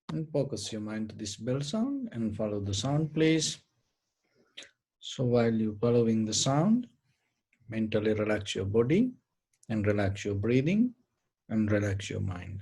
And focus your mind to this bell sound and follow the sound, please. So while you're following the sound, mentally relax your body and relax your breathing and relax your mind.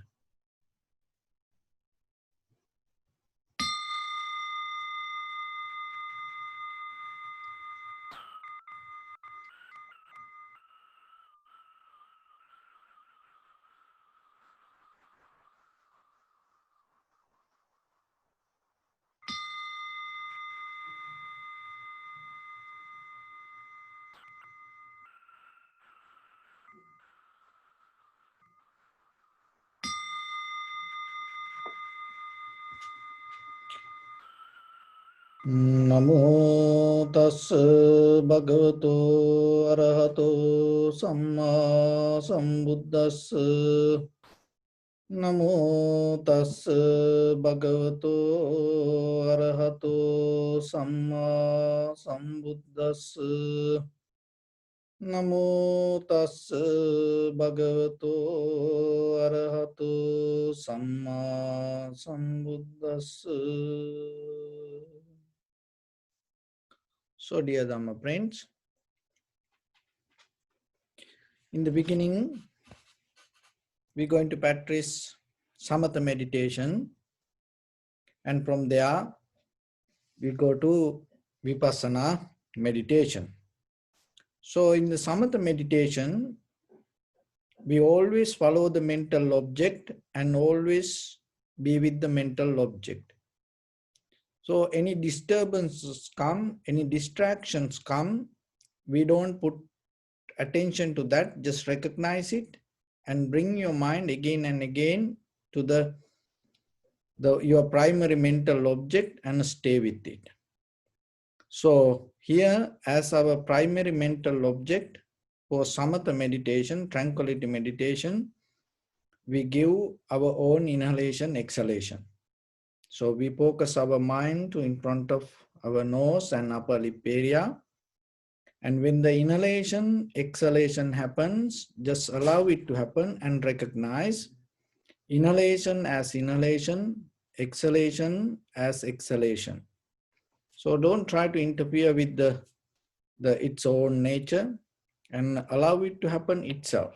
Namo tassa bhagavato arahato samma sambuddhassa. Namo tassa bhagavato arahato samma sambuddhassa. Namo tassa bhagavato arahato samma sambuddhassa. So, dear Dhamma friends, in the beginning, we're going to practice samatha meditation, and from there, we go to vipassana meditation. So, in the samatha meditation, we always follow the mental object and always be with the mental object. So any disturbances come, any distractions come, we don't put attention to that, just recognize it and bring your mind again and again to your primary mental object and stay with it. So here, as our primary mental object for samatha meditation, tranquility meditation, we give our own inhalation, exhalation. So we focus our mind to in front of our nose and upper lip area. And when the inhalation, exhalation happens, just allow it to happen and recognize inhalation as inhalation, exhalation as exhalation. So don't try to interfere with its own nature and allow it to happen itself.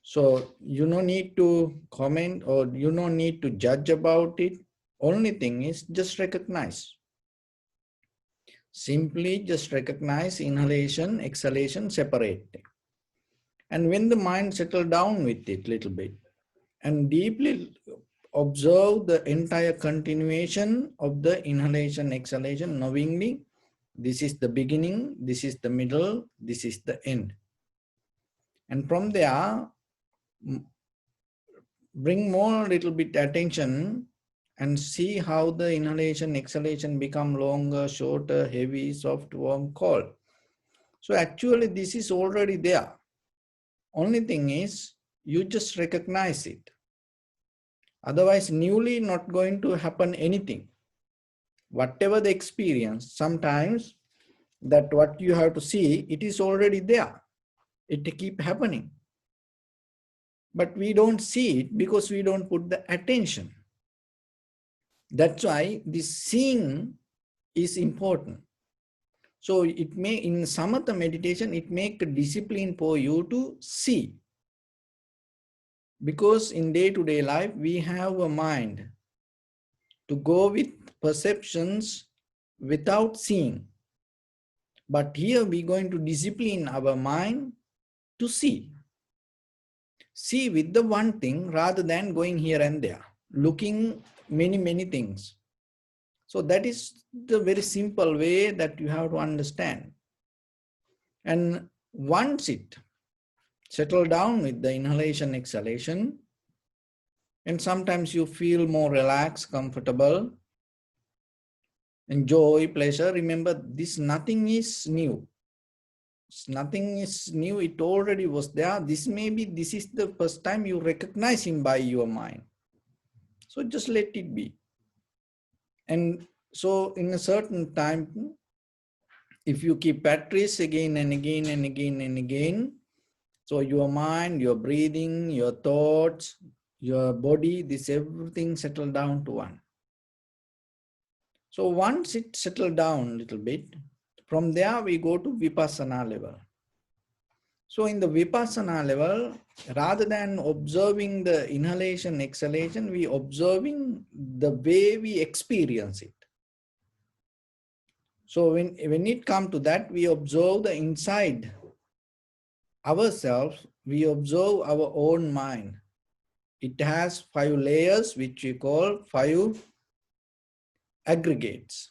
So you don't need to comment or you don't need to judge about it. Only thing is just recognize. Simply just recognize inhalation, exhalation separately. And when the mind settles down with it a little bit and deeply observe the entire continuation of the inhalation, exhalation, knowingly, this is the beginning, this is the middle, this is the end. And from there, bring more little bit attention and see how the inhalation, exhalation become longer, shorter, heavy, soft, warm, cold. So actually this is already there. Only thing is you just recognize it. Otherwise newly not going to happen anything. Whatever the experience, sometimes that what you have to see, it is already there. It keep happening. But we don't see it because we don't put the attention. That's why this seeing is important. So it may, in samatha meditation, it make a discipline for you to see. Because in day-to-day life, we have a mind to go with perceptions without seeing. But here we're going to discipline our mind to see. See with the one thing rather than going here and there, looking many things. So that is the very simple way that you have to understand. And once it settle down with the inhalation, exhalation, and sometimes you feel more relaxed, comfortable, enjoy, pleasure. Remember, this nothing is new. Nothing is new. It already was there. This is the first time you recognize him by your mind. So just let it be. And so in a certain time, if you keep practice again and again and again and again, so your mind, your breathing, your thoughts, your body, this everything settle down to one. So once it settled down a little bit, from there we go to Vipassana level. So in the Vipassana level, rather than observing the inhalation, exhalation, we observing the way we experience it. So when it comes to that, we observe the inside ourselves, we observe our own mind. It has 5 layers, which we call 5 aggregates.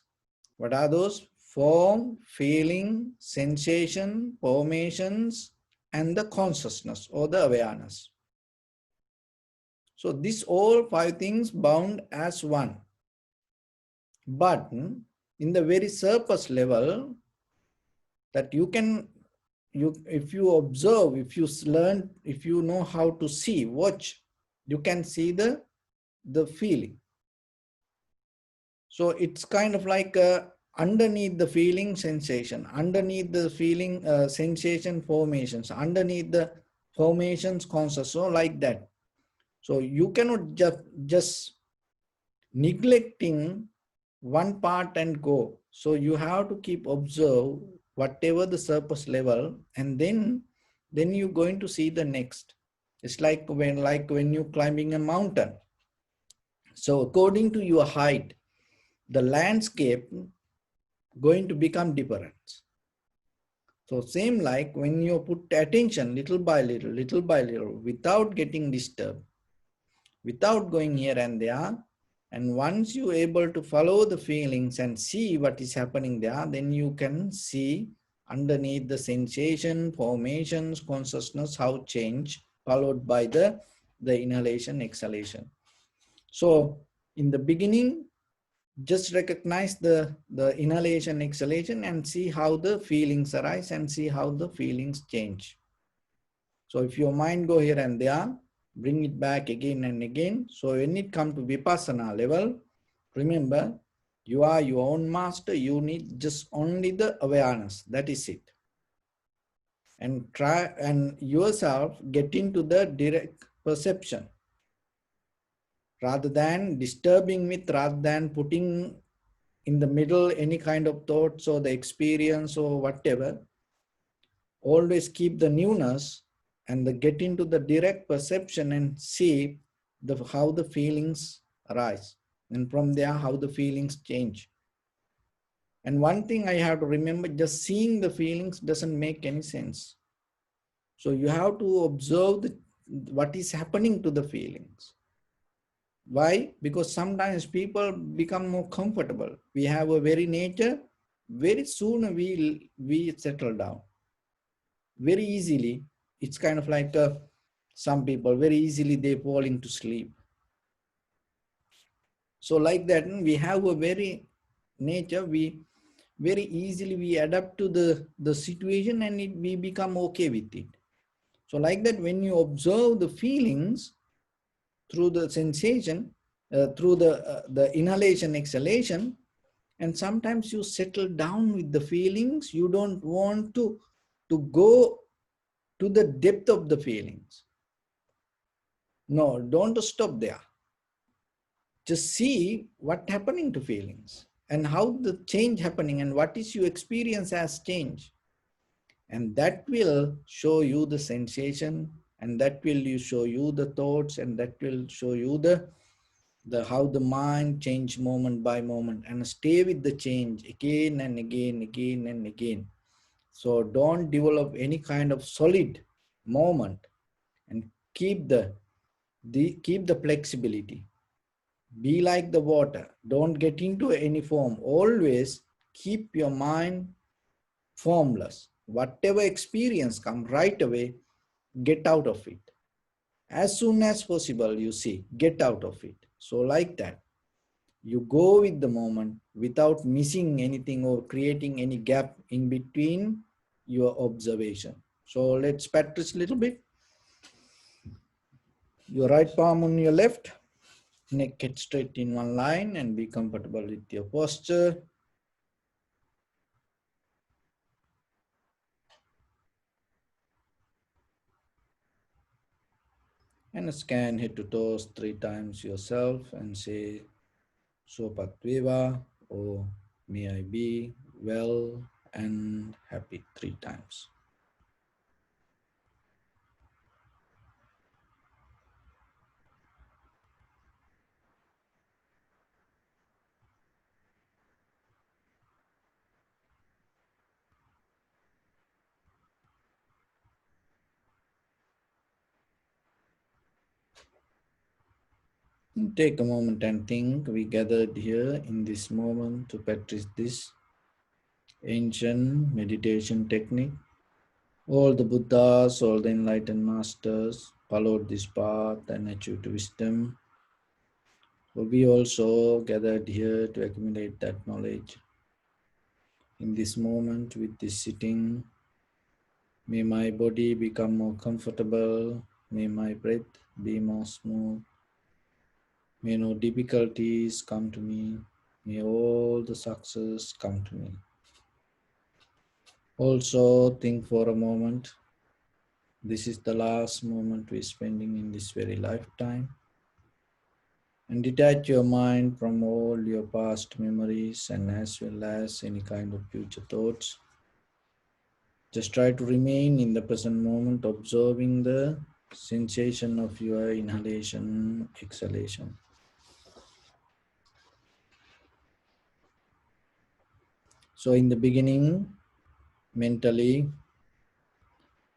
What are those? Form, feeling, sensation, formations, and the consciousness or the awareness. So these all 5 things bound as one. But in the very surface level, that if you observe, if you learn, if you know how to see, watch, you can see the feeling. So it's kind of like underneath the feeling sensation, underneath the feeling sensation formations, underneath the formations conscious, so like that. So you cannot just neglecting one part and go. So you have to keep observe whatever the surface level, and then you're going to see the next. It's like when you're climbing a mountain. So according to your height, the landscape going to become different. So same like when you put attention little by little, without getting disturbed, without going here and there, and once you're able to follow the feelings and see what is happening there, then you can see underneath the sensation, formations, consciousness, how change, followed by the inhalation, exhalation. So in the beginning, just recognize the inhalation, exhalation, and see how the feelings arise and see how the feelings change. So if your mind go here and there, bring it back again and again. So when it comes to Vipassana level, remember, you are your own master. You need just only the awareness. That is it. And try and yourself get into the direct perception. Rather than disturbing with, rather than putting in the middle any kind of thoughts or the experience or whatever, always keep the newness and get into the direct perception and see how the feelings arise, and from there how the feelings change. And one thing I have to remember, just seeing the feelings doesn't make any sense. So you have to observe what is happening to the feelings. Why? Because sometimes people become more comfortable. We have a very nature, very soon we settle down. Very easily, it's kind of like some people, very easily they fall into sleep. So like that, we have a very nature, we very easily we adapt to the situation, and we become okay with it. So like that, when you observe the feelings through the sensation, through the inhalation, exhalation, and sometimes you settle down with the feelings, you don't want to go to the depth of the feelings. No, don't stop there. Just see what happening to feelings and how the change happening and what is your experience as change. And that will show you the sensation, and that will show you the thoughts, and that will show you the how the mind change moment by moment, and stay with the change again and again, again and again. So don't develop any kind of solid moment, and keep the flexibility. Be like the water. Don't get into any form. Always keep your mind formless. Whatever experience comes right away, get out of it. As soon as possible, you see, get out of it. So like that, you go with the moment without missing anything or creating any gap in between your observation. So let's practice a little bit. Your right palm on your left, neck head straight in one line, and be comfortable with your posture. And scan head to toes 3 times yourself and say Sopatviva, or may I be well and happy 3 times. Take a moment and think. We gathered here in this moment to practice this ancient meditation technique. All the Buddhas, all the enlightened masters followed this path and achieved wisdom. So we also gathered here to accumulate that knowledge. In this moment, with this sitting, may my body become more comfortable. May my breath be more smooth. May no difficulties come to me. May all the success come to me. Also, think for a moment. This is the last moment we're spending in this very lifetime. And detach your mind from all your past memories and as well as any kind of future thoughts. Just try to remain in the present moment, observing the sensation of your inhalation, exhalation. So, in the beginning, mentally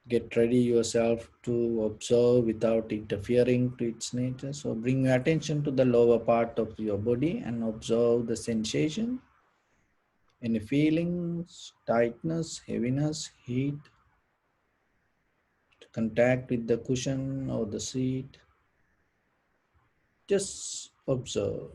get ready yourself to observe without interfering to its nature. So, bring your attention to the lower part of your body and observe the sensation, any feelings, tightness, heaviness, heat, contact with the cushion or the seat. Just observe.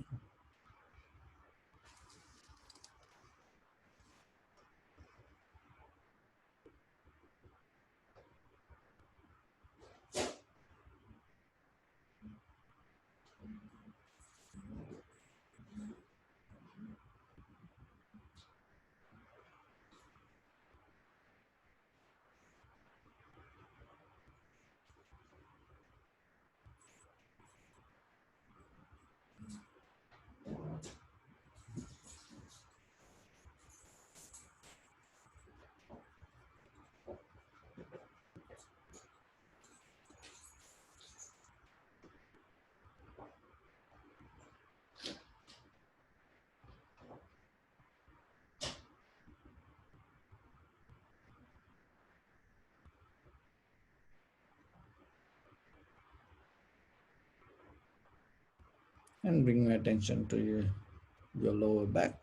And bring your attention to your lower back.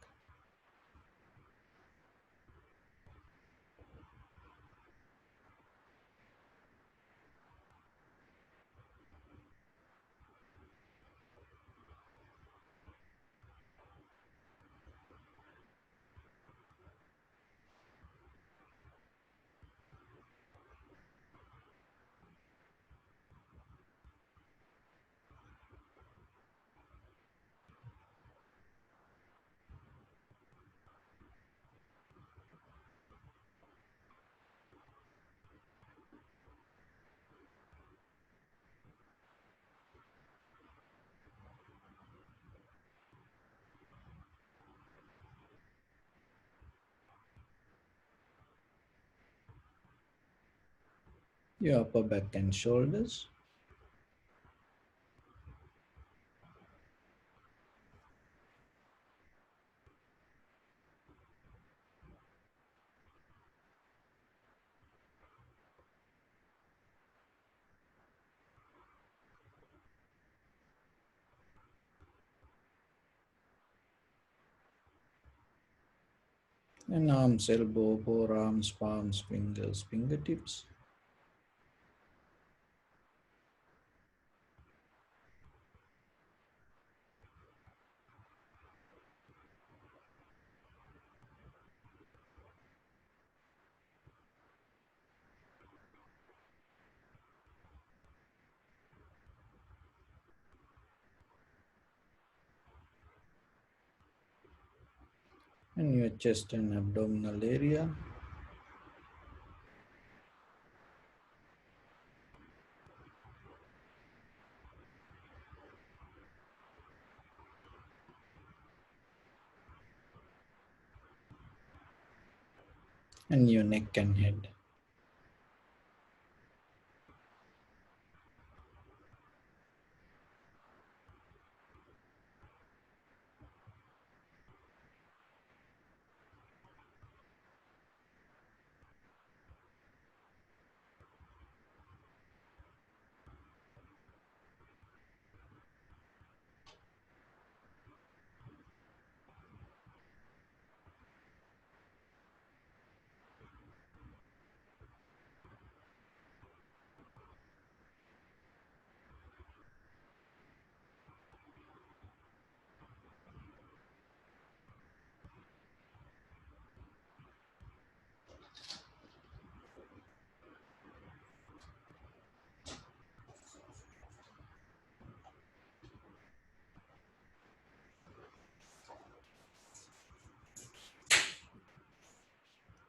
Your upper back and shoulders. And arms, elbow, forearms, palms, fingers, fingertips. And your chest and abdominal area. and your neck and head.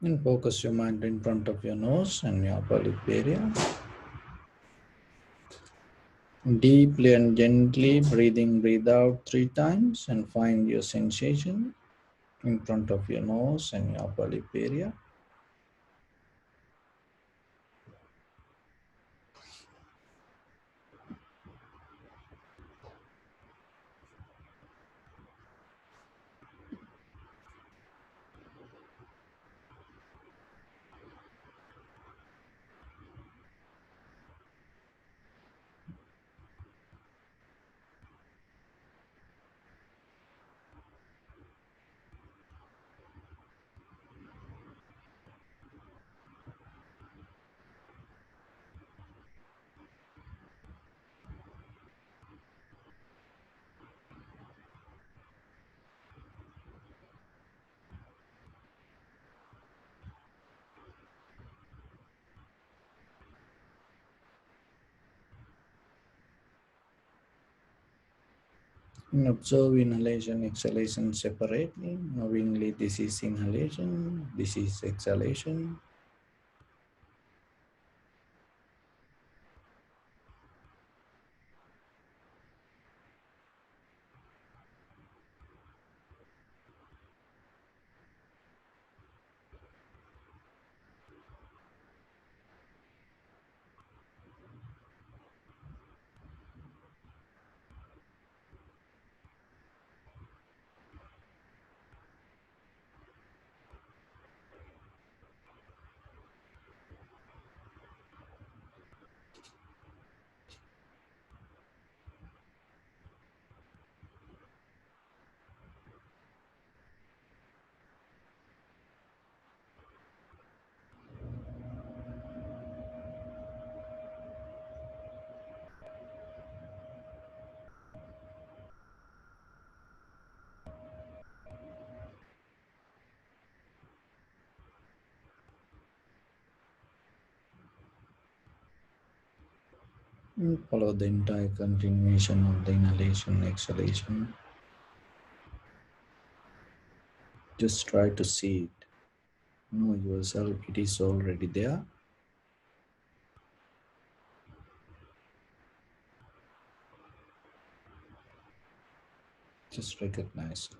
And focus your mind in front of your nose and your upper lip area. Deeply and gently breathe in, breathe out 3 times and find your sensation in front of your nose and your upper lip area. And observe inhalation, exhalation separately. Knowingly, this is inhalation, this is exhalation. And follow the entire continuation of the inhalation, exhalation. Just try to see it. Know yourself, it is already there. Just recognize it.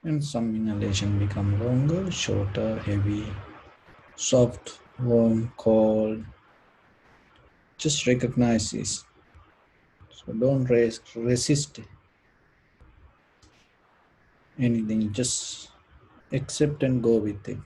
And some inhalation become longer, shorter, heavy, soft, warm, cold. Just recognize this. So don't resist anything. Just accept and go with it.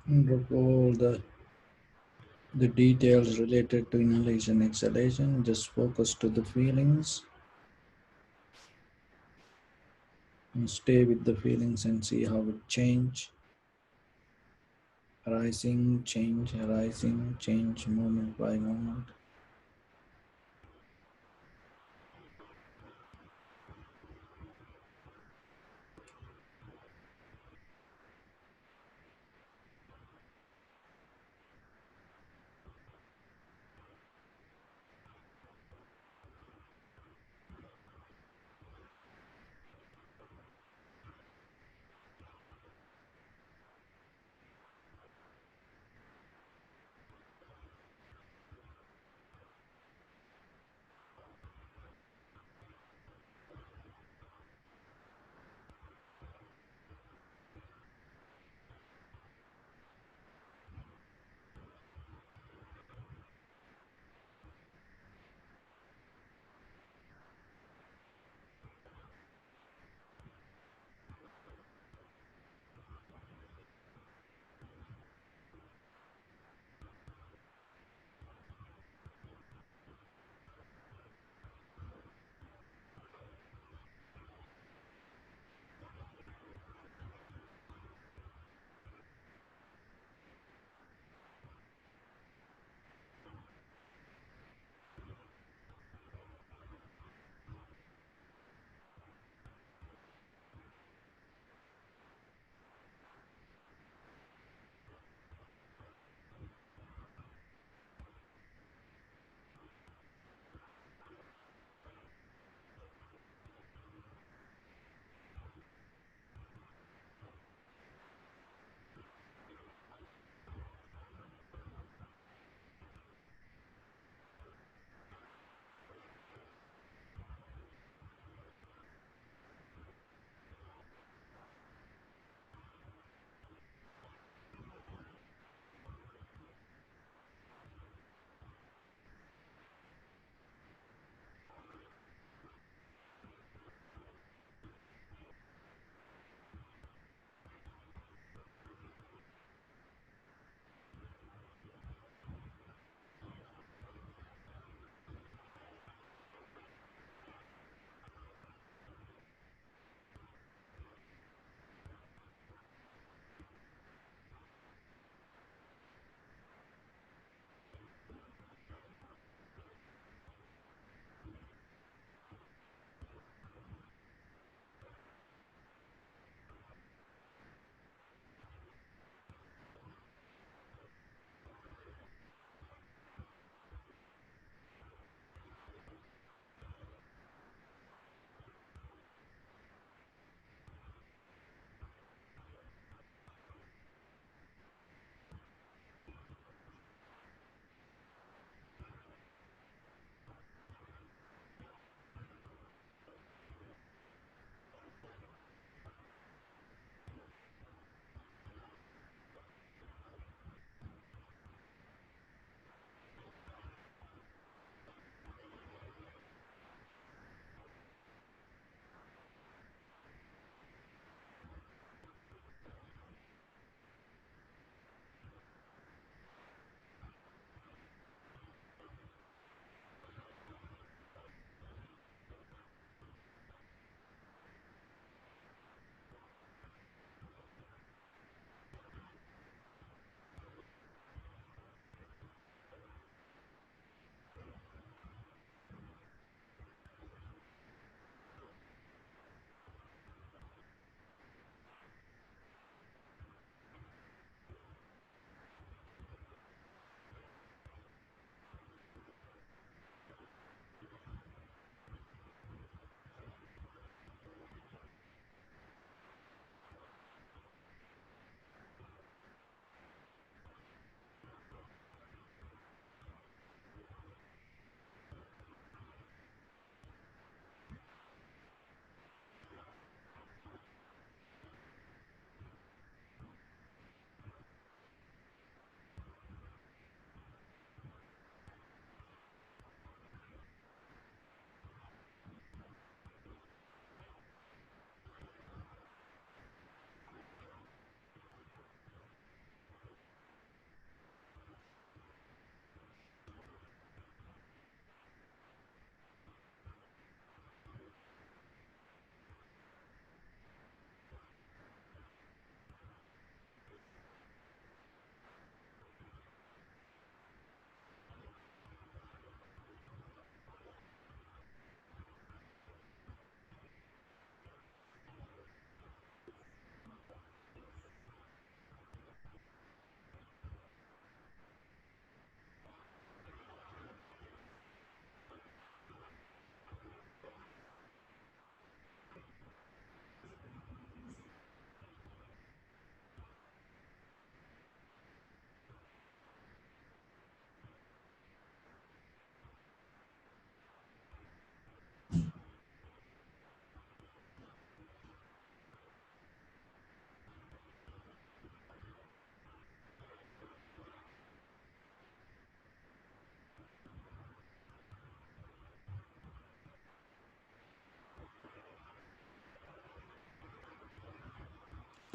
Drop all the details related to inhalation, exhalation. Just focus to the feelings and stay with the feelings and see how it change. Arising, change moment by moment.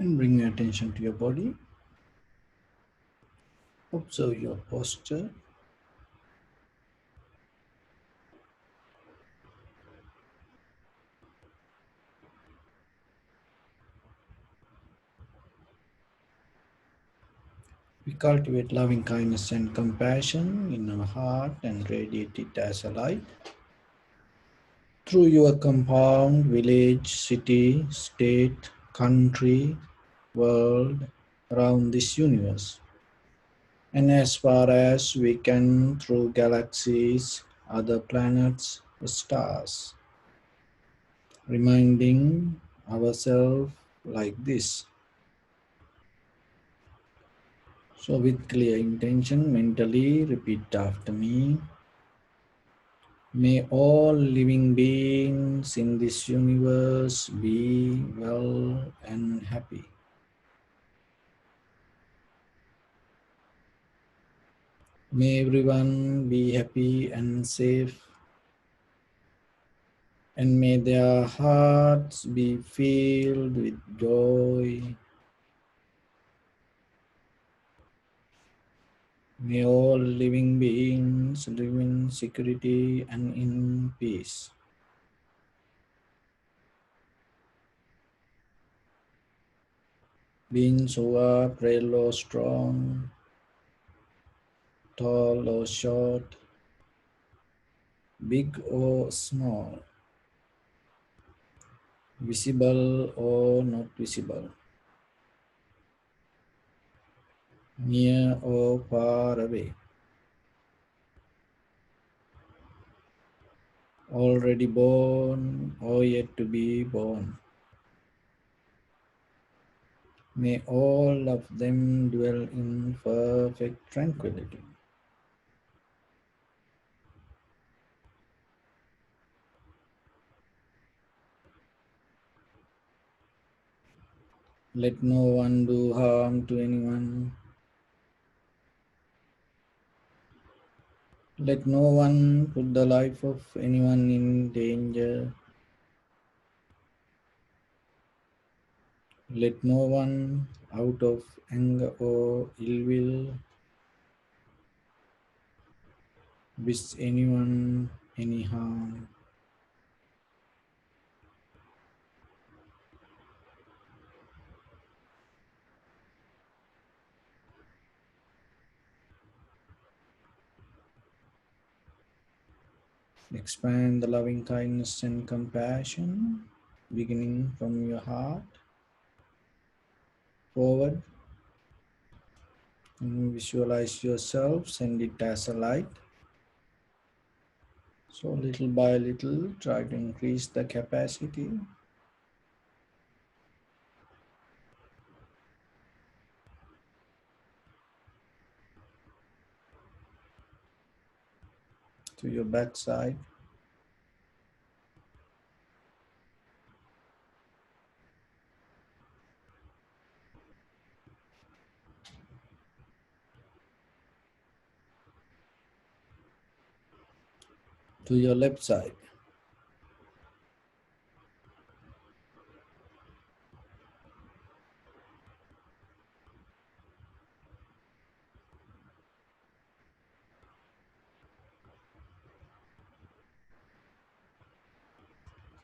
And bring your attention to your body. Observe your posture. We cultivate loving kindness and compassion in our heart and radiate it as a light through your compound, village, city, state, country, world, around this universe. And as far as we can, through galaxies, other planets, stars, reminding ourselves like this. So, with clear intention, mentally repeat after me. May all living beings in this universe be well and happy. May everyone be happy and safe, and may their hearts be filled with joy. May all living beings live in security and in peace. Beings who are frail or strong, tall or short, big or small, visible or not visible, near or far away, already born or yet to be born. May all of them dwell in perfect tranquility. Let no one do harm to anyone. Let no one put the life of anyone in danger. Let no one, out of anger or ill will, wish anyone any harm. Expand the loving kindness and compassion, beginning from your heart, forward, and visualize yourself, send it as a light. So little by little, try to increase the capacity. To your backside, to your left side,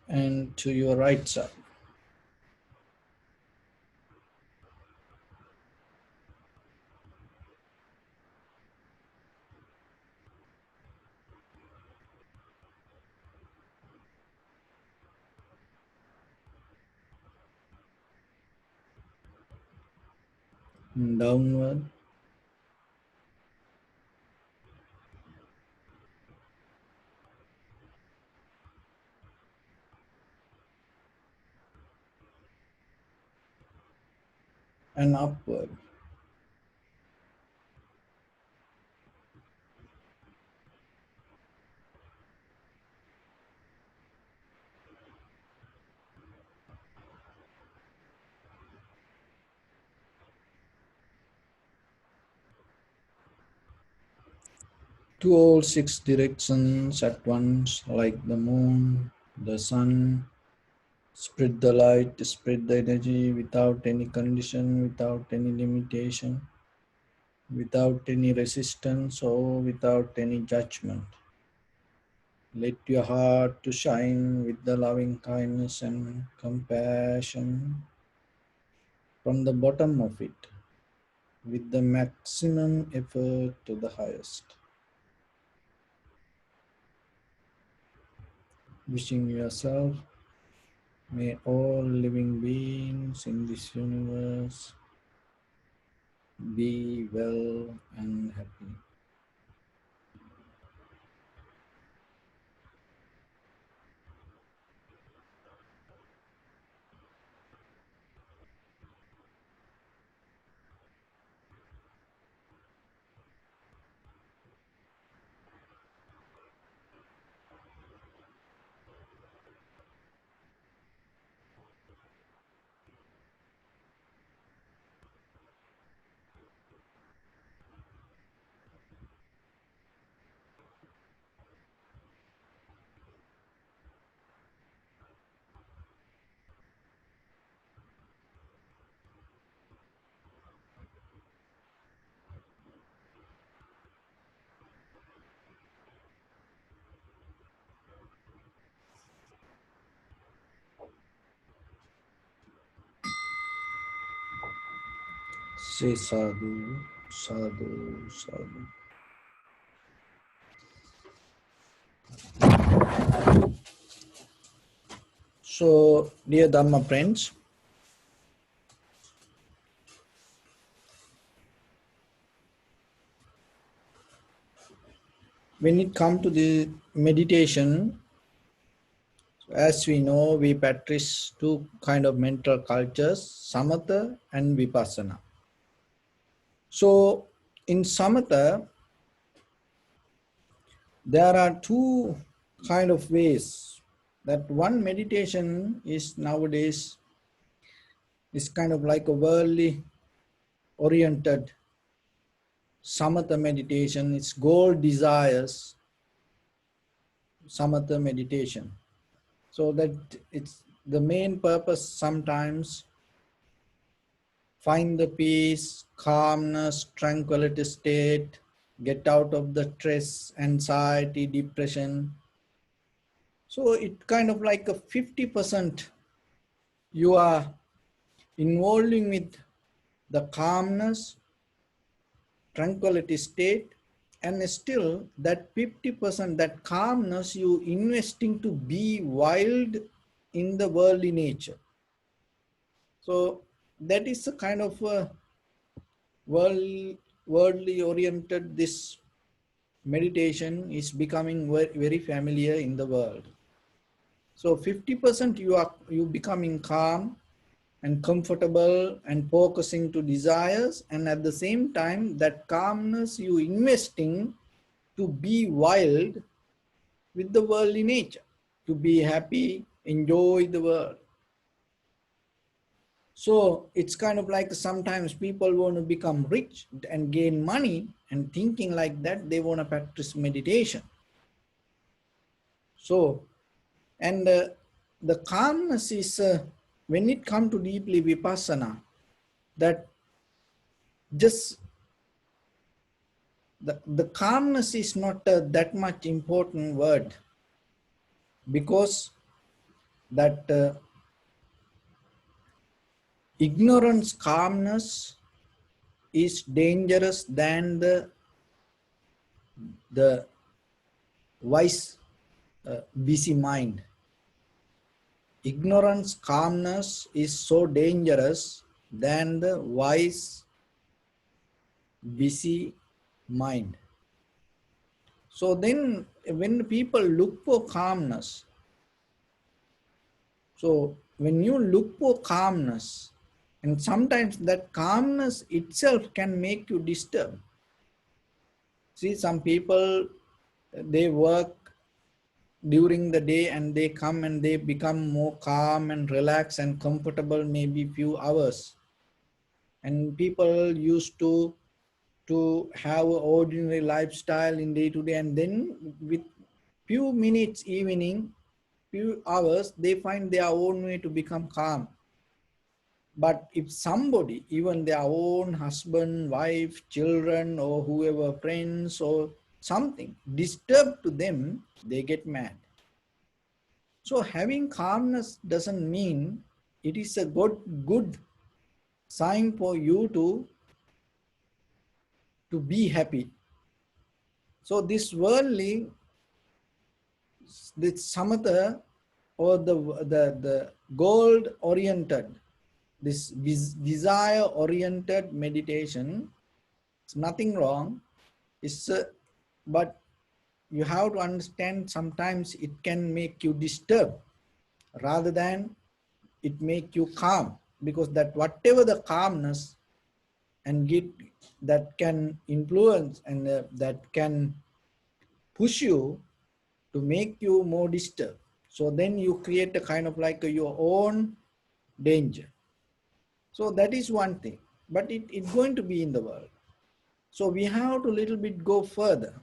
and to your right side. And downward, and upward. To all six directions at once, like the moon, the sun, Spread the light, spread the energy without any condition, without any limitation, without any resistance or without any judgment. Let your heart to shine with the loving kindness and compassion from the bottom of it, with the maximum effort to the highest. Wishing yourself, may all living beings in this universe be well and happy. Say sadhu, sadhu, sadhu. So, dear Dhamma friends, when it comes to the meditation, as we know, we practice two kind of mental cultures, samatha and vipassana. So, in samatha, there are two kind of ways. That one meditation is nowadays is kind of like a worldly oriented samatha meditation. It's goal desires samatha meditation. So that it's the main purpose sometimes find the peace, calmness, tranquility state, get out of the stress, anxiety, depression. So it kind of like a 50% you are involving with the calmness, tranquility state, and still that 50%, that calmness you investing to be wild in the worldly nature. So that is a kind of a worldly oriented, this meditation is becoming very familiar in the world. So 50% you becoming calm and comfortable and focusing to desires, and at the same time that calmness you investing to be wild with the worldly nature, to be happy, enjoy the world. So it's kind of like sometimes people want to become rich and gain money, and thinking like that they want to practice meditation. So, and the calmness is, when it comes to deeply vipassana, that just the calmness is not that much important word, because that ignorance calmness is dangerous than the wise busy mind. Ignorance calmness is so dangerous than the wise busy mind. So then when people look for calmness, so when you look for calmness, and sometimes that calmness itself can make you disturbed. See, some people, they work during the day and they come and they become more calm and relaxed and comfortable maybe few hours. And people used to have an ordinary lifestyle in day to day, and then with few minutes evening, few hours, they find their own way to become calm. But if somebody, even their own husband, wife, children, or whoever, friends, or something, disturb to them, they get mad. So having calmness doesn't mean it is a good sign for you to be happy. So this worldly, this samatha, or the goal-oriented, this desire-oriented meditation, it's nothing wrong. It's but you have to understand sometimes it can make you disturb rather than it make you calm, because that whatever the calmness and get that can influence and that can push you to make you more disturbed. So then you create a kind of like your own danger. So that is one thing, but it's going to be in the world. So we have to little bit go further.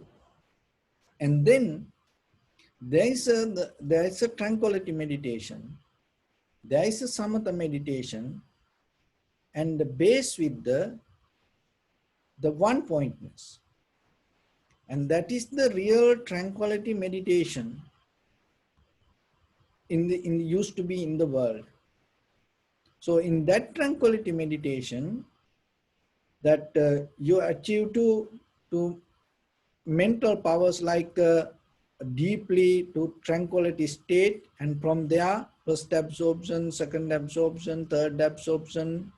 And then there is a tranquility meditation, there is a samatha meditation, and the base with the one pointness. And that is the real tranquility meditation in used to be in the world. So in that tranquility meditation, that you achieve to mental powers like deeply to tranquility state, and from there first absorption, second absorption, third absorption,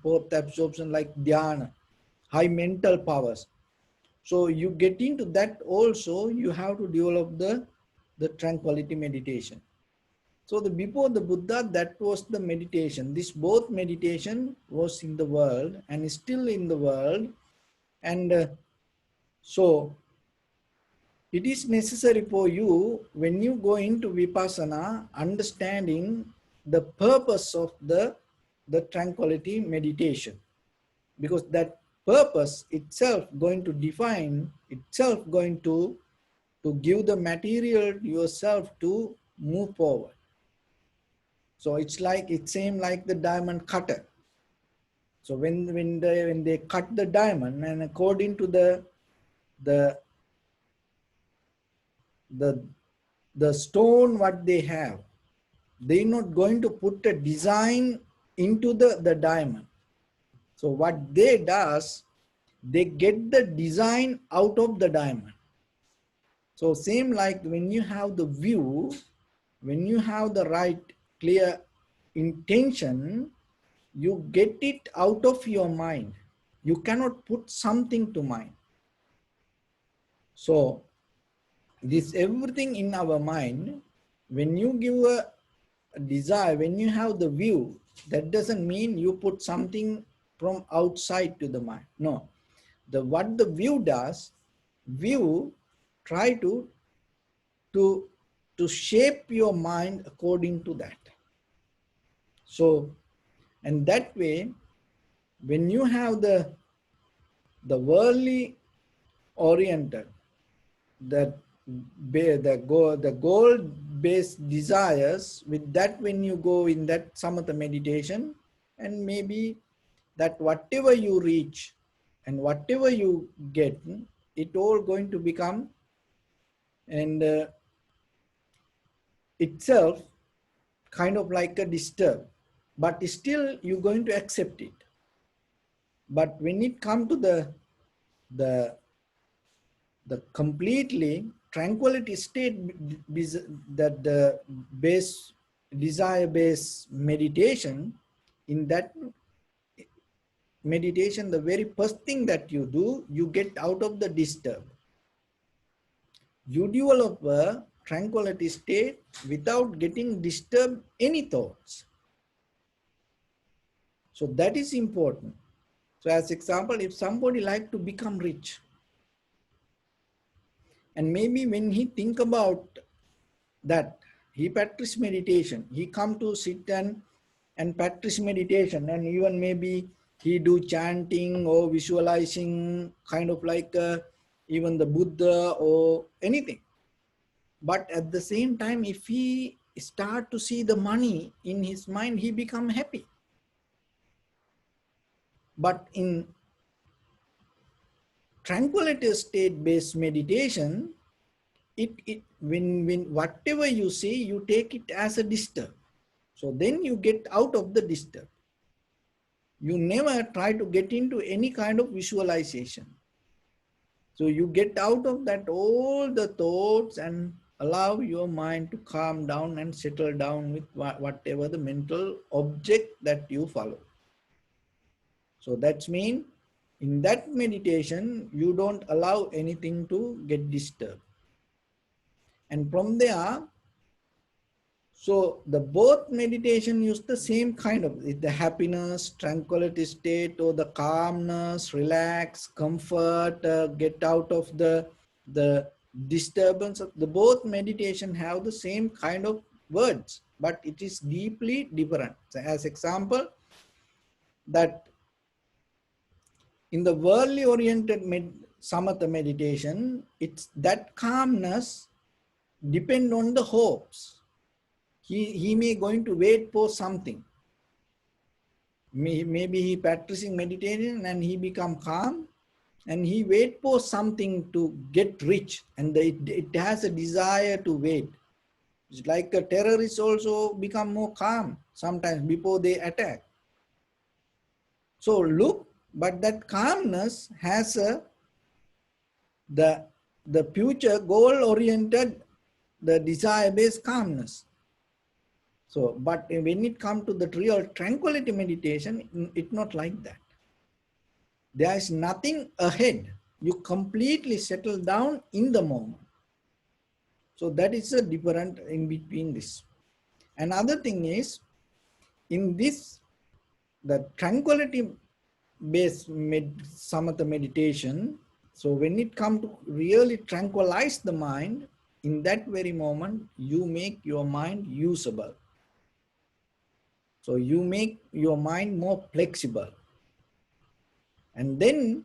fourth absorption, like dhyana, high mental powers. So you get into that also, you have to develop the tranquility meditation. So before the Buddha, that was the meditation. This both meditation was in the world and is still in the world. And so it is necessary for you, when you go into Vipassana, understanding the purpose of the tranquility meditation. Because that purpose itself going to define, itself going to give the material yourself to move forward. So it's same like the diamond cutter. So when they cut the diamond, and according to the stone what they have, they're not going to put a design into the diamond. So what they does, they get the design out of the diamond. So same like when you have the view, when you have the right clear intention, you get it out of your mind. You cannot put something to mind. So this everything in our mind, when you give a desire, when you have the view, that doesn't mean you put something from outside to the mind. No. What the view does, view try to shape your mind according to that. So, and that way, when you have the worldly oriented, the goal based desires, with that when you go in that samatha meditation, and maybe that whatever you reach and whatever you get, it all going to become and itself kind of like a disturb, but still you're going to accept it. But when it comes to the completely tranquility state, that the base desire based meditation, in that meditation, the very first thing that you do, you get out of the disturb. You develop a tranquility state without getting disturbed any thoughts. So that is important. So as example, if somebody like to become rich, and maybe when he think about that, he practice meditation, he come to sit and practice meditation, and even maybe he do chanting or visualizing, kind of like even the Buddha or anything. But at the same time, if he start to see the money in his mind, he become happy. But in tranquility state based meditation, when whatever you see, you take it as a disturb. So then you get out of the disturb. You never try to get into any kind of visualization. So you get out of that all the thoughts and allow your mind to calm down and settle down with whatever the mental object that you follow. So that's mean in that meditation, you don't allow anything to get disturbed. And from there, so the both meditation use the same kind of the happiness, tranquility state, or the calmness, relax, comfort, get out of the disturbance of the both meditation have the same kind of words, but it is deeply different. So as example, that in the worldly oriented samatha meditation, it's that calmness depend on the hopes. He may going to wait for something. Maybe he practicing meditation and he become calm and he wait for something to get rich, and it has a desire to wait. It's like a terrorist also become more calm sometimes before they attack. So look, but that calmness has the future goal oriented, the desire based calmness. So, but when it comes to the real tranquility meditation, it's not like that. There is nothing ahead. You completely settle down in the moment. So that is a different in between this. Another thing is, in this, the tranquility based samatha meditation, so when it comes to really tranquilize the mind, in that very moment, you make your mind usable. So you make your mind more flexible. And then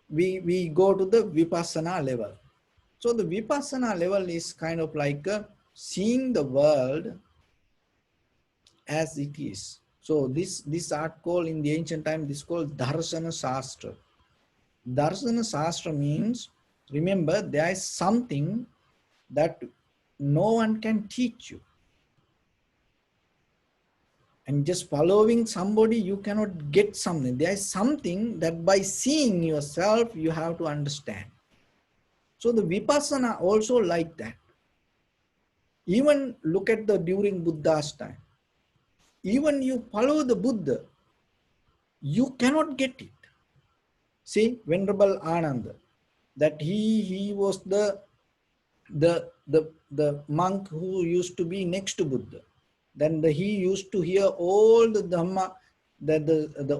we go to the vipassana level. So the vipassana level is kind of like seeing the world as it is. So this art called in the ancient time, this called Darsana Shastra. Darsana Shastra means, remember, there is something that no one can teach you. And just following somebody, you cannot get something. There is something that by seeing yourself, you have to understand. So the vipassana also like that. Even look at the during Buddha's time. Even you follow the Buddha, you cannot get it. See, Venerable Ananda, that he was the monk who used to be next to Buddha. Then he used to hear all the Dhamma,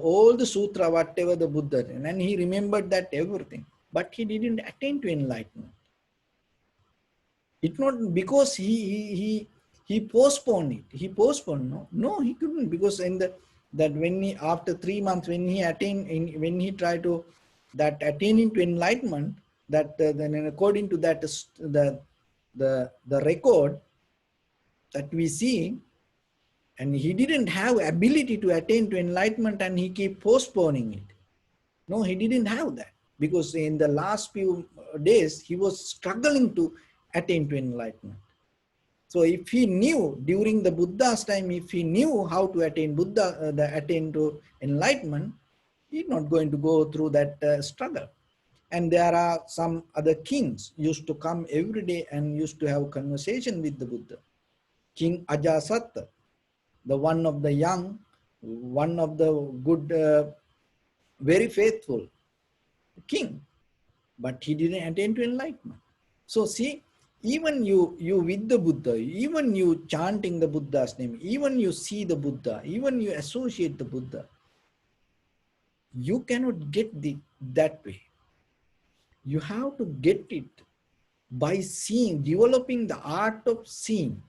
all the sutra, whatever the Buddha, and he remembered that everything. But he didn't attain to enlightenment. It's not because he postponed it. He postponed. No, he couldn't, because in that when he, after 3 months, when he attained, when he tried to that attaining to enlightenment, that then according to that the record that we see, and he didn't have ability to attain to enlightenment, and he keep postponing it. No, he didn't have that, because in the last few days he was struggling to attain to enlightenment. So if he knew during the Buddha's time, if he knew how to attain attain to enlightenment, he's not going to go through that struggle. And there are some other kings used to come every day and used to have conversation with the Buddha. King Ajasatta, the one of the young, one of the good, very faithful king, but he didn't attain to enlightenment. So see, even you with the Buddha, even you chanting the Buddha's name, even you see the Buddha, even you associate the Buddha, you cannot get that way. You have to get it by seeing, developing the art of seeing.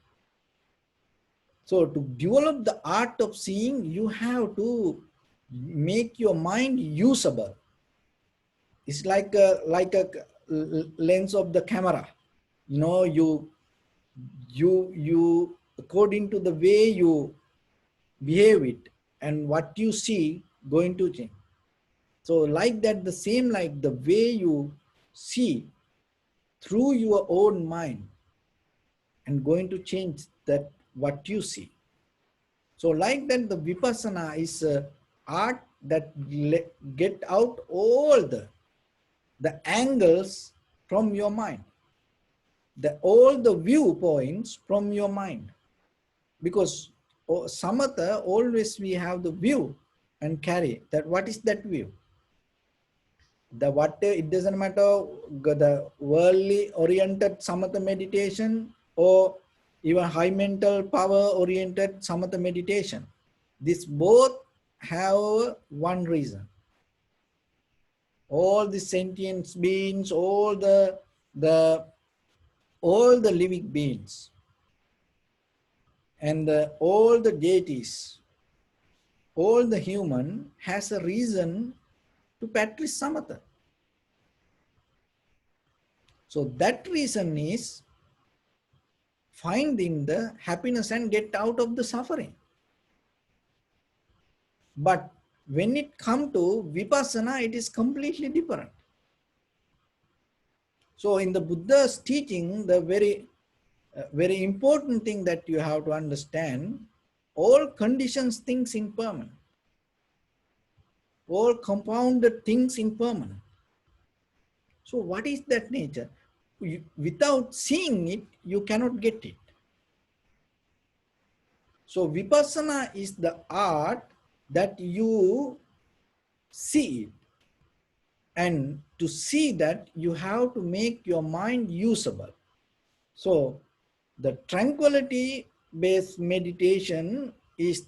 So to develop the art of seeing, you have to make your mind usable. It's like a lens of the camera. you know, you according to the way you behave it and what you see going to change. So like that, the same, like the way you see through your own mind and going to change that what you see. So like that, the vipassana is a art that get out all the angles from your mind, all the viewpoints from your mind. Because samatha, always we have the view and carry that. What is that view? The what, it doesn't matter the worldly oriented samatha meditation or even high mental power oriented samatha meditation. This both have one reason. All the sentient beings, the all the living beings, and all the deities, all the human has a reason to practice samatha. So that reason is finding the happiness and get out of the suffering. But when it comes to vipassana, it is completely different. So in the Buddha's teaching, the very important thing that you have to understand, all conditions things impermanent, all compounded things impermanent. So what is that nature? Without seeing it, you cannot get it. So vipassana is the art that you see it. And to see that, you have to make your mind usable. So the tranquility based meditation is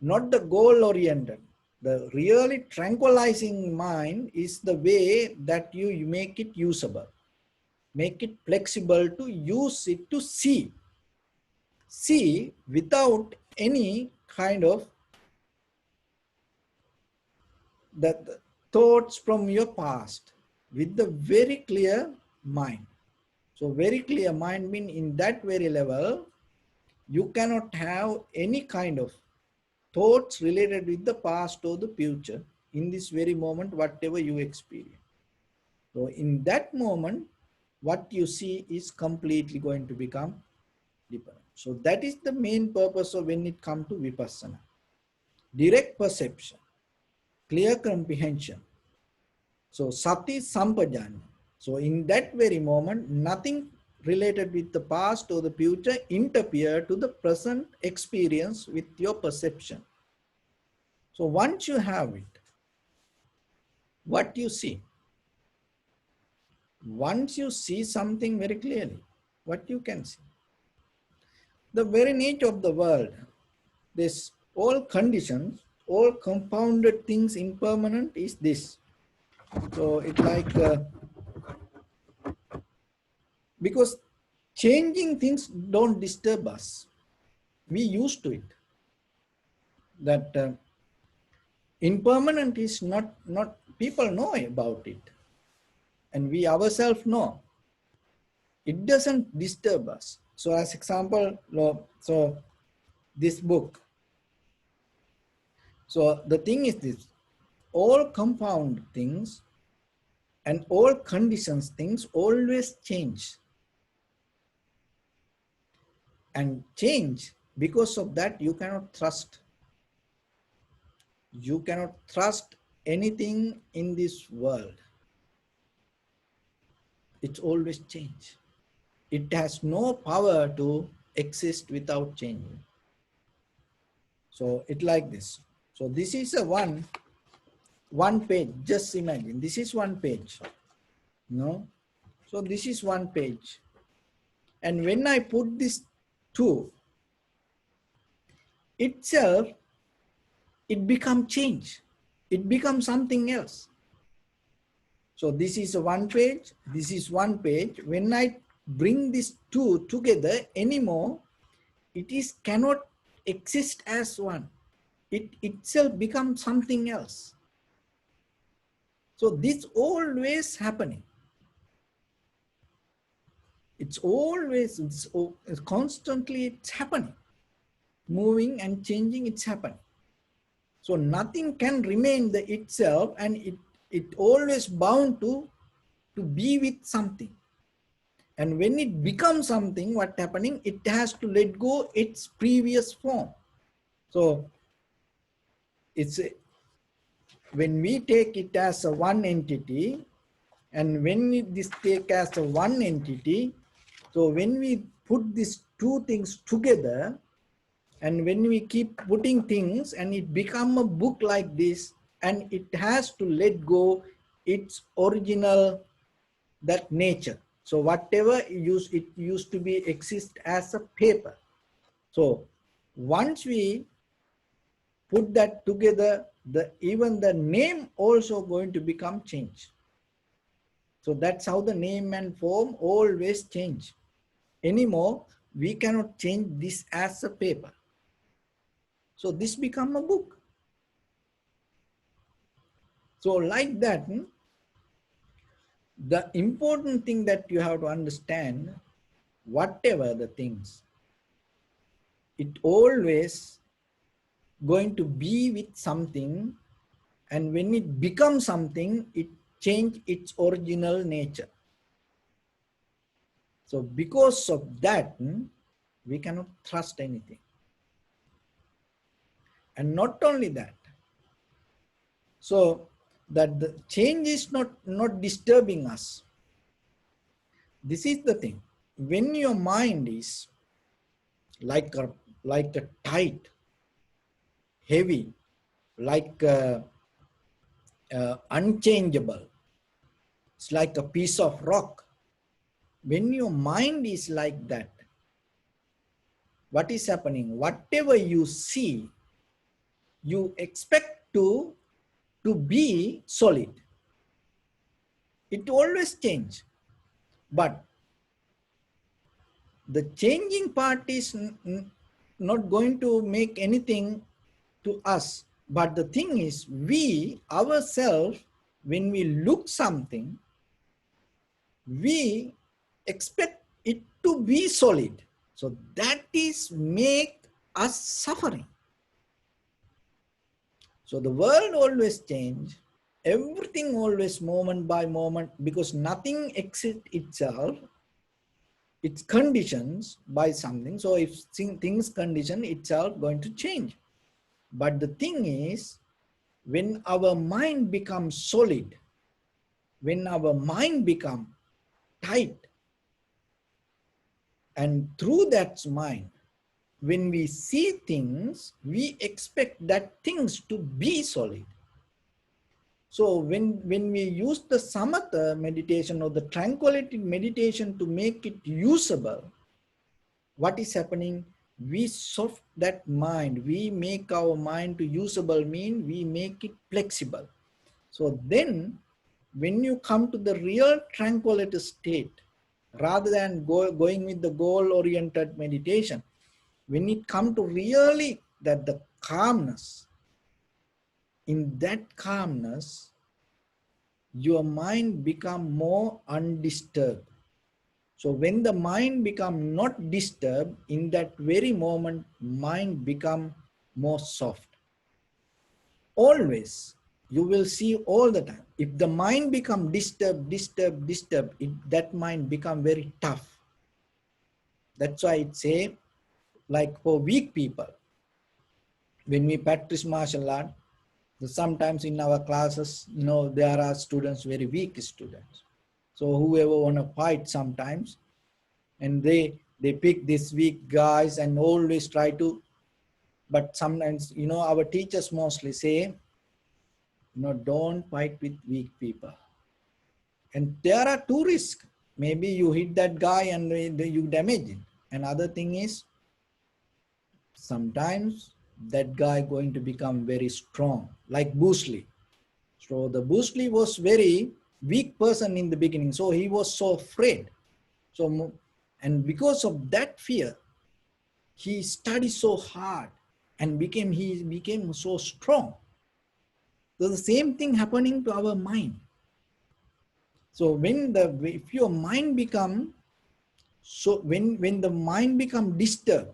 not the goal oriented. The really tranquilizing mind is the way that you make it usable, make it flexible to use it to see without any kind of the thoughts from your past, with the very clear mind. So very clear mind means in that very level, you cannot have any kind of thoughts related with the past or the future in this very moment, whatever you experience. So in that moment, what you see is completely going to become different. So that is the main purpose of when it comes to vipassana. Direct perception, clear comprehension. So sati sampajanya. So in that very moment, nothing related with the past or the future interfere to the present experience with your perception. So once you have it, what you see? Once you see something very clearly, what you can see? The very nature of the world, this all conditions, all compounded things impermanent is this. So it's like, because changing things don't disturb us. We used to it. That impermanent is not people know about it. And we ourselves know. It doesn't disturb us. So as example, so this book. So the thing is this, all compound things and all conditions things always change. And change, because of that, you cannot trust. You cannot trust anything in this world. It's always change. It has no power to exist without changing. So it like this. So this is a one page. Just imagine this is one page. No? So this is one page. And when I put this two, itself, it becomes change. It becomes something else. So this is a one page. This is one page. When I bring these two together anymore, it is cannot exist as one. It itself becomes something else. So this always happening. It's always, it's constantly, it's happening. Moving and changing, it's happening. So nothing can remain the itself, and it always bound to be with something. And when it becomes something, what's happening? It has to let go its previous form. So it's when we take it as a one entity, and when this take as a one entity, so when we put these two things together, and when we keep putting things, and it become a book like this, and it has to let go its original, that nature. So whatever it used to be exist as a paper. So once we put that together, even the name also going to become changed. So that's how the name and form always change. Anymore, we cannot change this as a paper. So this become a book. So like that, the important thing that you have to understand, whatever the things, it always going to be with something, and when it becomes something, it change its original nature. So because of that, we cannot trust anything. And not only that, so that the change is not disturbing us. This is the thing. When your mind is like a tight, heavy, like unchangeable, it's like a piece of rock. When your mind is like that, what is happening? Whatever you see, you expect to be solid. It always change, but the changing part is not going to make anything to us. But the thing is, we ourselves, when we look something, we expect it to be solid. So that is make us suffering. So the world always change, everything always moment by moment, because nothing exists itself. It's conditions by something. So if things condition itself going to change. But the thing is, when our mind becomes solid, when our mind becomes tight, and through that mind, when we see things, we expect that things to be solid. So when we use the samatha meditation or the tranquility meditation to make it usable, what is happening? We soft that mind, we make our mind to usable, mean we make it flexible. So then when you come to the real tranquility state, rather than going with the goal-oriented meditation, when it come to really that the calmness, in that calmness, your mind become more undisturbed. So when the mind become not disturbed, in that very moment, mind become more soft. Always, you will see all the time. If the mind become disturbed, that mind become very tough. That's why it say, like for weak people, when we practice martial art, sometimes in our classes, there are students, very weak students. So whoever want to fight sometimes, and they pick these weak guys and always try to, but sometimes, our teachers mostly say, don't fight with weak people. And there are two risks. Maybe you hit that guy and you damage it. Another thing is, sometimes that guy going to become very strong, like Bruce Lee. So the Bruce Lee was very weak person in the beginning. So he was so afraid. So, and because of that fear, he studied so hard and he became so strong. So the same thing happening to our mind. So if your mind become So when the mind becomes disturbed,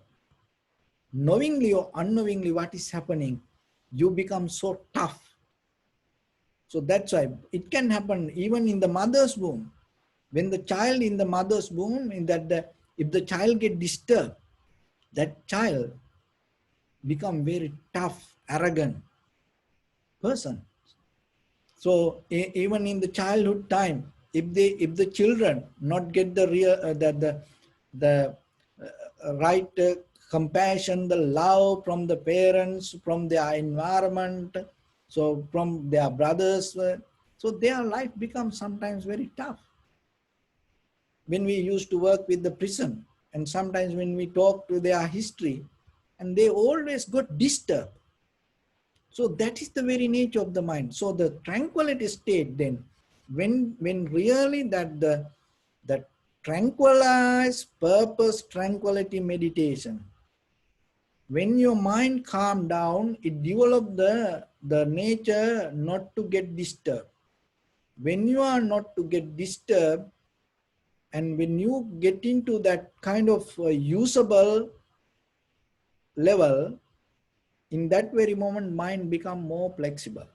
knowingly or unknowingly what is happening, you become so tough. So that's why it can happen even in the mother's womb. When the child in the mother's womb, if the child get disturbed, that child become very tough, arrogant person. So even in the childhood time, if the children not get the real the right compassion, the love from the parents, from their environment, so from their brothers, so their life becomes sometimes very tough. When we used to work with the prison, and sometimes when we talk to their history, and they always got disturbed. So that is the very nature of the mind. So the tranquility state then, when really that tranquilized purpose tranquility meditation, when your mind calm down, it develop the nature not to get disturbed. When you are not to get disturbed, and when you get into that kind of usable level, in that very moment, mind become more flexible.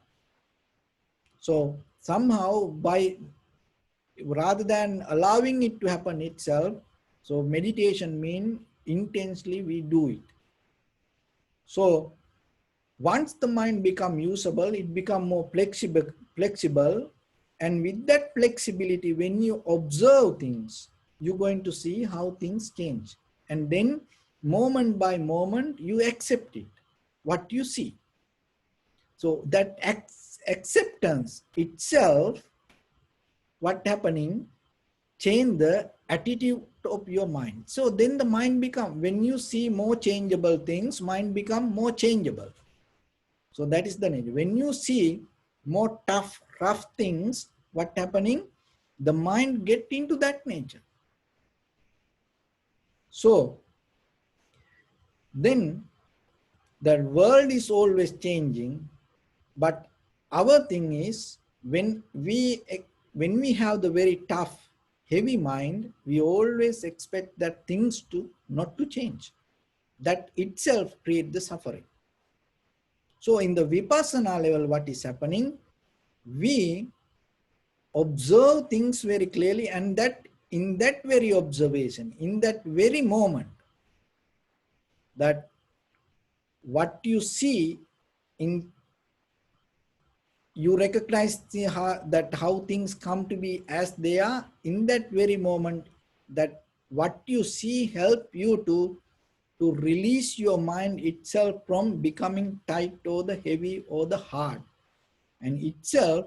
So somehow rather than allowing it to happen itself, so meditation means intensely we do it. So once the mind become usable, it become more flexible. And with that flexibility, when you observe things, you're going to see how things change. And then moment by moment, you accept it, what you see. So that acceptance itself, what happening, change the attitude of your mind. So then the mind become, when you see more changeable things, mind become more changeable. So that is the nature. When you see more tough, rough things, what happening? The mind get into that nature. So then the world is always changing, but our thing is when we have the very tough, heavy mind, we always expect that things to not to change. That itself creates the suffering. So in the vipassana level, what is happening? We observe things very clearly, and that in that very observation, in that very moment, that what you see in, you recognize how things come to be as they are in that very moment, that what you see help you to release your mind itself from becoming tight or the heavy or the hard. And itself,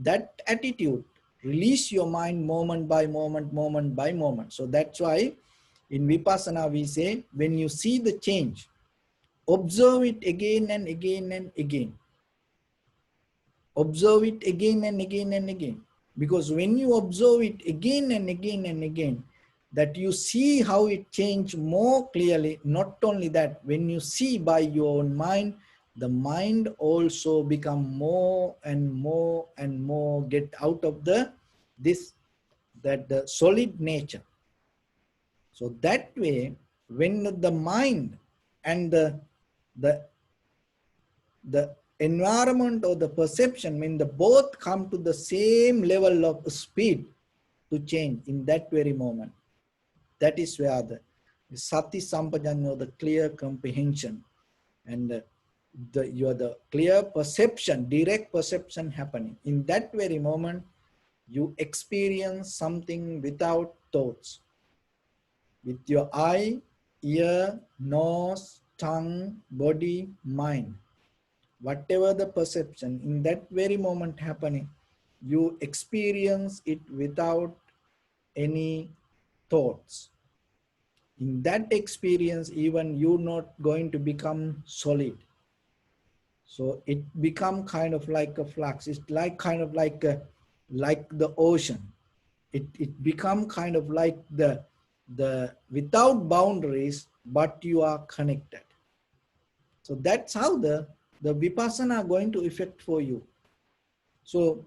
that attitude, release your mind moment by moment, moment by moment. So that's why in Vipassana we say, when you see the change, observe it again and again and again. Observe it again and again and again. Because when you observe it again and again and again, that you see how it changed more clearly. Not only that, when you see by your own mind, the mind also become more and more and more get out of the solid nature. So that way, when the mind and the environment or the perception, when the both come to the same level of speed to change in that very moment, that is where the sati sampajanya, the clear comprehension, and the clear perception, direct perception happening. In that very moment, you experience something without thoughts. With your eye, ear, nose, tongue, body, mind, whatever the perception in that very moment happening, you experience it without any thoughts. In that experience, even you're not going to become solid. So it become kind of like a flux. It's like kind of like the ocean. It become kind of like the without boundaries, but you are connected. So that's how the vipassana are going to effect for you. So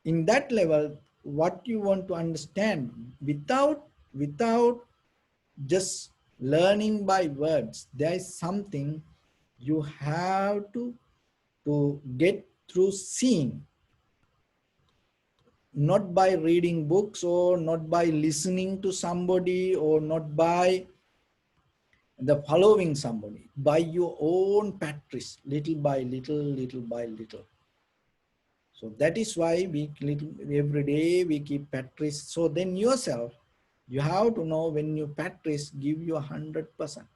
in that level, what you want to understand, without just learning by words. There is something you have to get through seeing, not by reading books or not by listening to somebody or not by the following somebody, by your own practice, little by little, little by little. So that is why every day we keep practice. So then yourself, you have to know when you practice, give you 100%.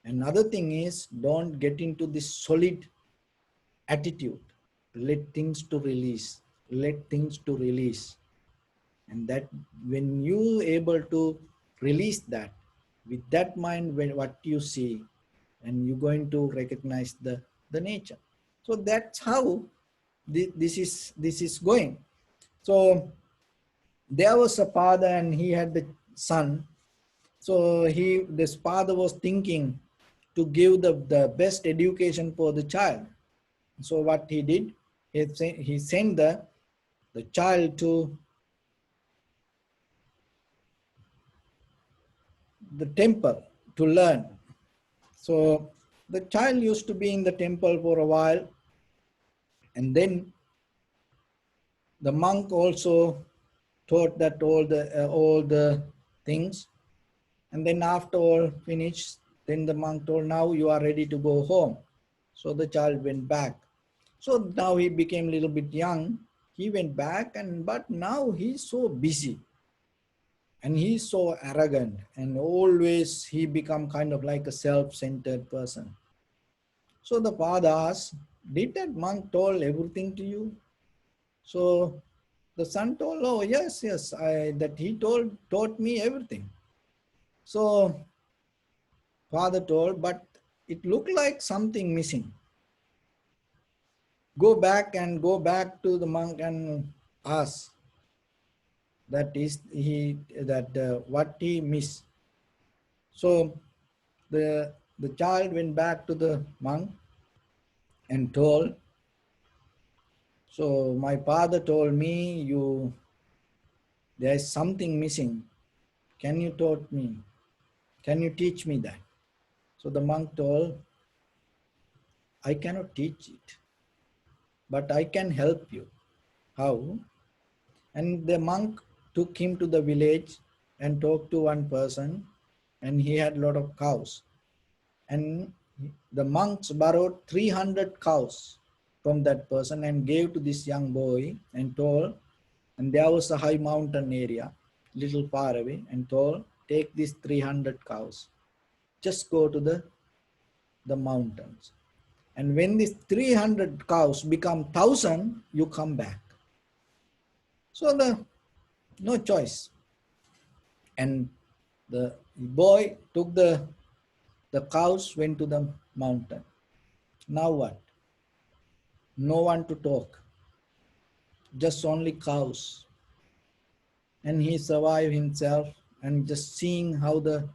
Another thing is, don't get into this solid attitude. Let things to release. Let things to release. And that when you able to release that, with that mind, when what you see, and you're going to recognize the nature. So that's how this is going. So there was a father and he had the son. So this father was thinking to give the best education for the child. So what he did, he sent the child to the temple to learn. So the child used to be in the temple for a while, and then the monk also taught that all the things. And then after all finished, then the monk told, now you are ready to go home. So the child went back. So now he became a little bit young. He went back, but now he's so busy and he's so arrogant, and always he become kind of like a self-centered person. So the father asked, did that monk told everything to you? So the son told, oh yes, that he taught me everything. So father told, but it looked like something missing. Go back to the monk and ask what he missed. So the child went back to the monk and told, so my father told me there is something missing. Can you taught me? Can you teach me that? So the monk told, I cannot teach it, but I can help you. How? And the monk took him to the village and talked to one person, and he had a lot of cows. And the monks borrowed 300 cows from that person and gave to this young boy and told, and there was a high mountain area, little far away, and told, take these 300 cows. Just go to the mountains. And when these 300 cows become 1,000, you come back. So no choice. And the boy took the cows, went to the mountain. Now what? No one to talk, just only cows. And he survived himself and just seeing how the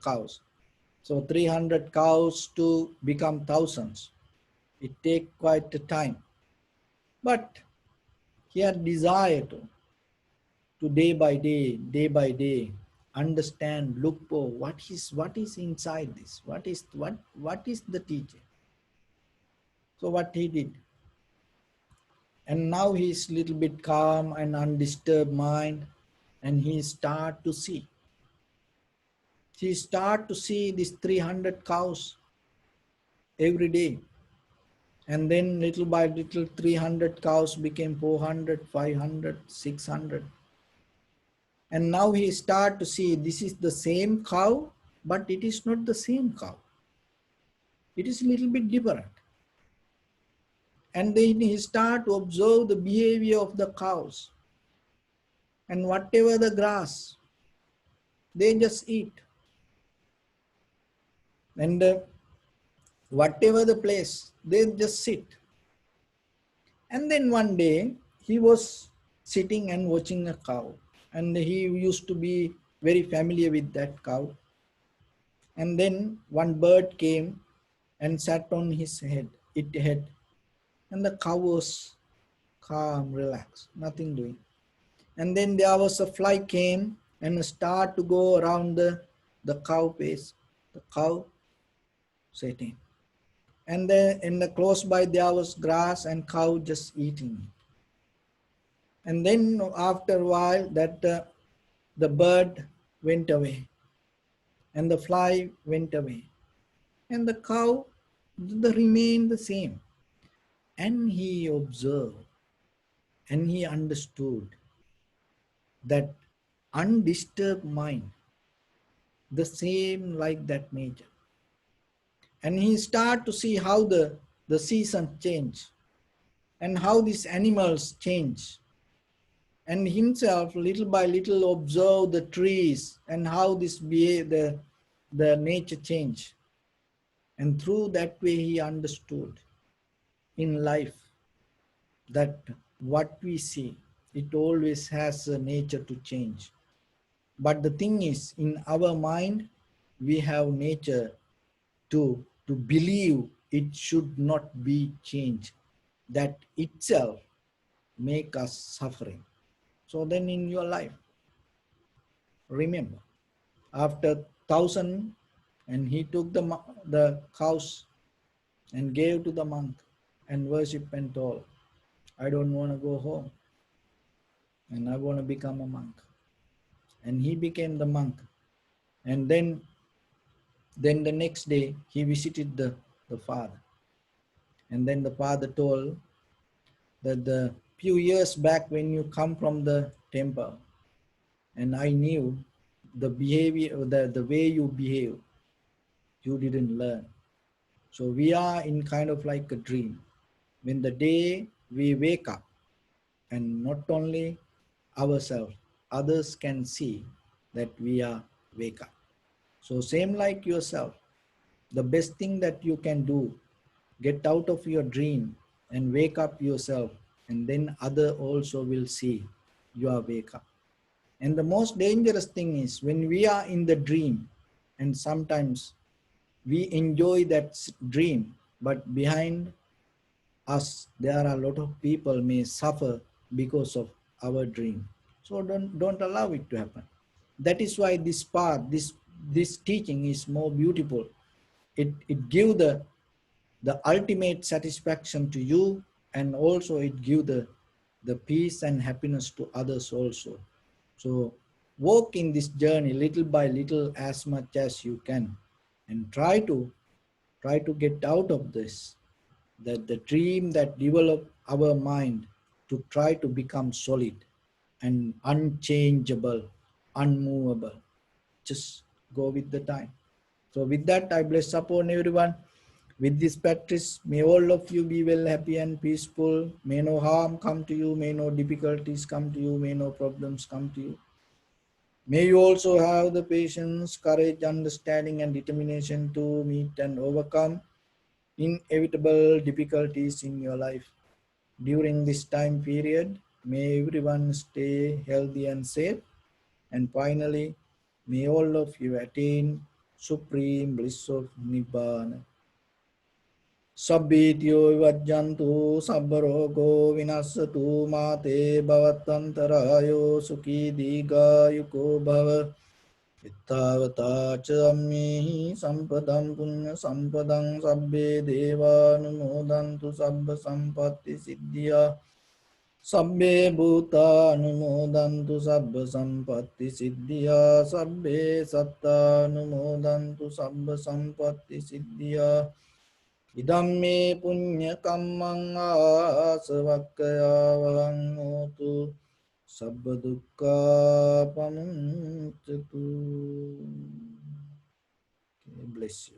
cows. So 300 cows to become thousands. It take quite a time. But he had desire to day by day, understand, look for what is inside this, what is the teaching. So what he did, and now he's little bit calm and undisturbed mind, and he start to see these 300 cows every day. And then little by little 300 cows became 400, 500, 600. And now he start to see this is the same cow, but it is not the same cow. It is a little bit different. And then he start to observe the behavior of the cows. And whatever the grass, they just eat. And whatever the place, they just sit. And then one day, he was sitting and watching a cow. And he used to be very familiar with that cow. And then one bird came and sat on his head. And the cow was calm, relaxed, nothing doing. And then there was a fly came and start to go around the cow pace, the cow sitting. And then in the close by there was grass and cow just eating. And then after a while that the bird went away and the fly went away and the cow remained the same. And he observed and he understood that undisturbed mind, the same like that nature. And he start to see how the season change and how these animals change, and himself little by little observe the trees and how this behave, the nature change. And through that way he understood in life that what we see, it always has a nature to change. But the thing is, in our mind, we have nature to believe it should not be changed. That itself make us suffering. So then in your life, remember, after 1,000, and he took the cows and gave to the monk and worship and told, I don't want to go home and I want to become a monk. And he became the monk. And then the next day he visited the father. And then the father told that the few years back when you come from the temple, and I knew the behavior, the way you behave, you didn't learn. So we are in kind of like a dream. When the day we wake up, and not only ourselves, others can see that we are wake up. So same like yourself, the best thing that you can do, get out of your dream and wake up yourself, and then other also will see you are wake up. And the most dangerous thing is when we are in the dream, and sometimes we enjoy that dream, but behind us there are a lot of people may suffer because of our dream. So don't allow it to happen. That is why this path, this teaching is more beautiful. It gives the ultimate satisfaction to you, and also it gives the peace and happiness to others also. So walk in this journey little by little as much as you can, and try to get out of this, that the dream that develop our mind to try to become solid and unchangeable, unmovable. Just go with the time. So with that, I bless upon everyone. With this practice, may all of you be well, happy and peaceful. May no harm come to you. May no difficulties come to you. May no problems come to you. May you also have the patience, courage, understanding and determination to meet and overcome inevitable difficulties in your life. During this time period, may everyone stay healthy and safe. And finally, may all of you attain supreme bliss of Nibbana. Sabbityo vajjantu sabbarogo vinasatu mate bhavatantarayo sukhi digayuko bhava. Ittavata ca ammehi sampadam punya sampadam sabbe devanumodantu sabba sampatti siddhya. Sabbe bhuta anumodantu sabba sampatti siddhya. Sabbe satta anumodantu sabba sampatti siddhya. Idam me punya kammang asavakkaya vahang hotu sabba dukkha pamuncatu. Bless you.